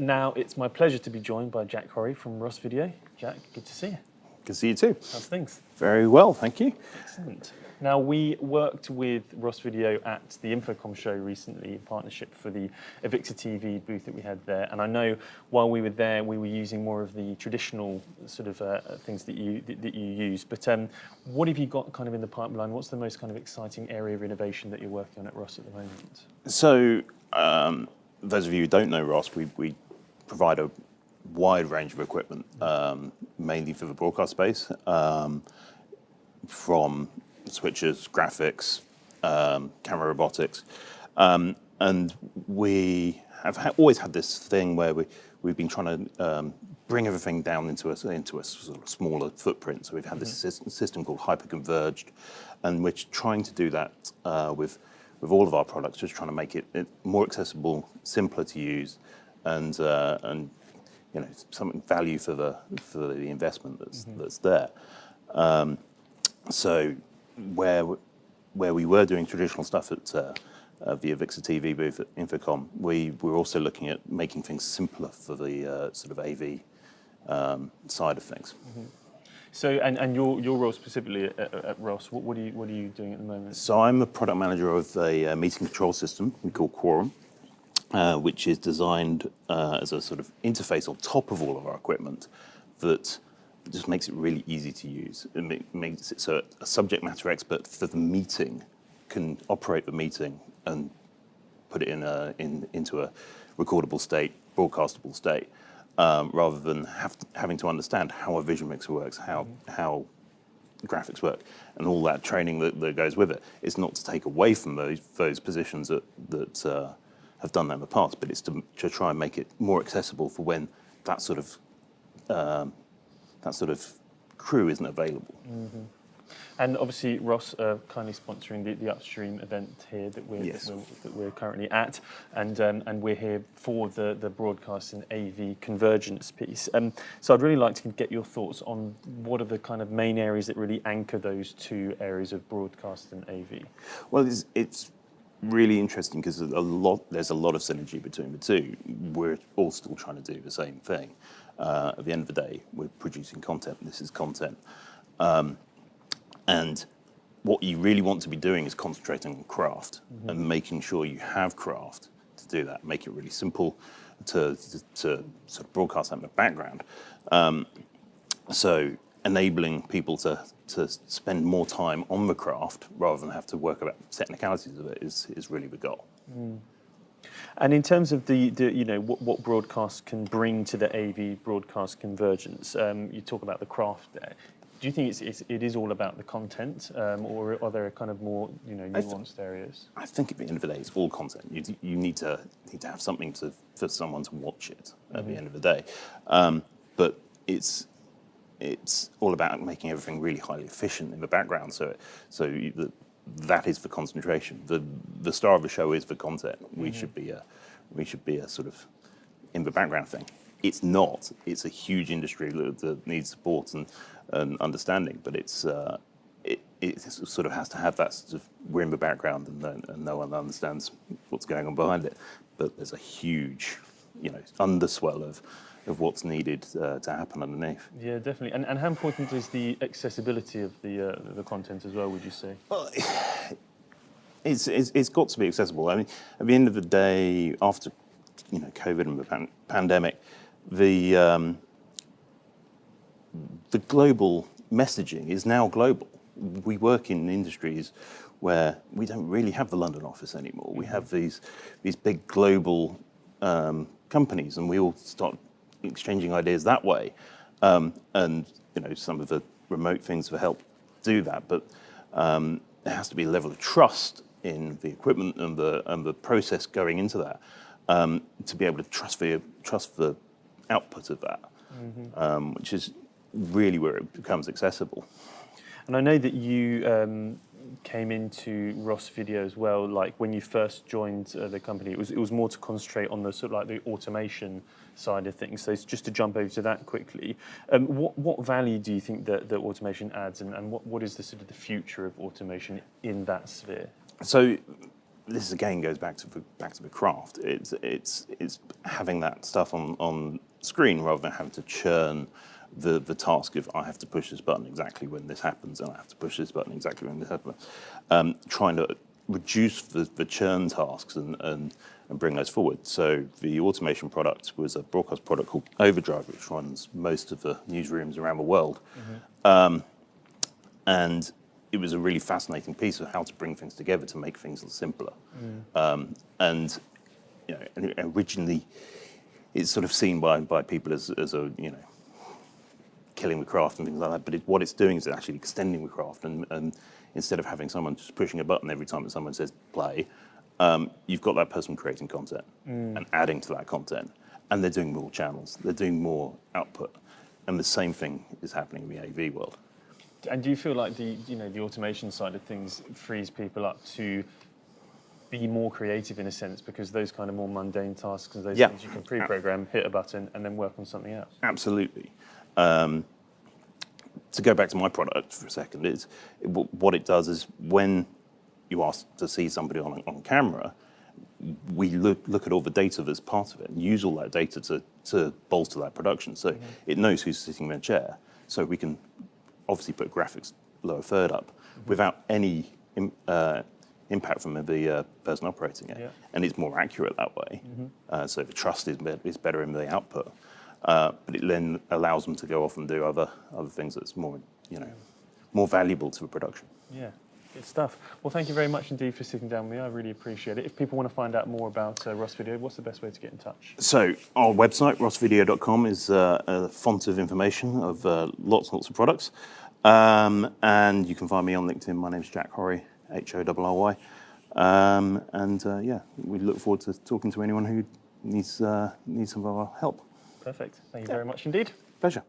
now it's my pleasure to be joined by Jack Horry from Ross Video. Jack, good to see you. Good to see you too. How's things? Very well, thank you. Excellent. Now, we worked with Ross Video at the Infocom show recently in partnership for the AVIXA TV booth that we had there. And I know while we were there, we were using more of the traditional sort of things that you use. But what have you got kind of in the pipeline? What's the most kind of exciting area of innovation that you're working on at Ross at the moment? So, those of you who don't know Ross, we provide a wide range of equipment, mainly for the broadcast space, from switches, graphics, camera robotics, and we have always had this thing where we've been trying to bring everything down into a sort of smaller footprint. So we've had this system called hyper-converged, and we're trying to do that with all of our products, just trying to make it more accessible, simpler to use, and you know, some value for the investment that's there. So where we were doing traditional stuff at the AVIXA TV booth at Infocom, we were also looking at making things simpler for the sort of AV side of things. So, and your role specifically at Ross, what are you doing at the moment? So I'm the product manager of a meeting control system we call Quorum, which is designed as a sort of interface on top of all of our equipment that just makes it really easy to use. It makes it so a subject matter expert for the meeting can operate the meeting and put it into a recordable state, broadcastable state, rather than having to understand how a vision mixer works, how graphics work, and all that training that goes with it. It's not to take away from those positions that have done that in the past, but it's to try and make it more accessible for when that sort of crew isn't available. And obviously, Ross kindly sponsoring the UpStream event here that we're currently at, and we're here for the broadcast and AV convergence piece. So I'd really like to get your thoughts on what are the kind of main areas that really anchor those two areas of broadcast and AV. Well, it's really interesting because there's a lot of synergy between the two. We're all still trying to do the same thing. At the end of the day, we're producing content. This is content. And what you really want to be doing is concentrating on craft and making sure you have craft to do that. Make it really simple to sort of broadcast that in the background. So enabling people to spend more time on the craft rather than have to work about technicalities of it is really the goal. And in terms of the you know what broadcast can bring to the AV broadcast convergence, you talk about the craft there. Do you think it is all about the content, or are there kind of more nuanced areas? I think at the end of the day, it's all content. You need to have something for someone to watch it at the end of the day, but it's all about making everything really highly efficient in the background. So that is the concentration. The star of the show is the content. We should be a sort of in the background thing. It's not. It's a huge industry that needs support and understanding, but it sort of has to have that sort of, we're in the background and no one understands what's going on behind it. But there's a huge, underswell of what's needed to happen underneath. Yeah, definitely. And how important is the accessibility of the content as well, would you say? Well, it's got to be accessible. I mean, at the end of the day, after COVID and the pandemic, the global messaging is now global. We work in industries where we don't really have the London office anymore. We have these big global companies, and we all start exchanging ideas that way. And some of the remote things have helped do that, but there has to be a level of trust in the equipment and the process going into that to be able to trust the output of that, which is really where it becomes accessible. And I know that you came into Ross Video as well. Like when you first joined the company, it was more to concentrate on the sort of like the automation side of things. So just to jump over to that quickly, what value do you think that automation adds, and what is the sort of the future of automation in that sphere? So this again goes back to the craft. It's having that stuff on screen rather than having to churn the task of I have to push this button exactly when this happens, and I have to push this button exactly when this happens. Trying to reduce the churn tasks and bring those forward. So the automation product was a broadcast product called Overdrive, which runs most of the newsrooms around the world. And it was a really fascinating piece of how to bring things together to make things simpler. And originally, it's sort of seen by people as a killing the craft and things like that. But what it's doing is actually extending the craft. And instead of having someone just pushing a button every time that someone says play, you've got that person creating content and adding to that content. And they're doing more channels. They're doing more output. And the same thing is happening in the AV world. And do you feel like the automation side of things frees people up to be more creative in a sense, because those kind of more mundane tasks and those things you can pre-program, hit a button, and then work on something else? Absolutely. To go back to my product for a second, what it does is when you ask to see somebody on camera, we look at all the data that's part of it and use all that data to bolster that production. So it knows who's sitting in their chair. So we can obviously put graphics lower third up without any impact from the person operating it. And it's more accurate that way. So the trust is better in the output. But it then allows them to go off and do other things that's more, more valuable to the production. Yeah, good stuff. Well, thank you very much indeed for sitting down with me. I really appreciate it. If people want to find out more about Ross Video, what's the best way to get in touch? So our website, rossvideo.com, is a font of information of lots and lots of products. And you can find me on LinkedIn. My name's Jack Horry, Horry. Yeah, we look forward to talking to anyone who needs some of our help. Perfect. Thank you very much indeed. Pleasure.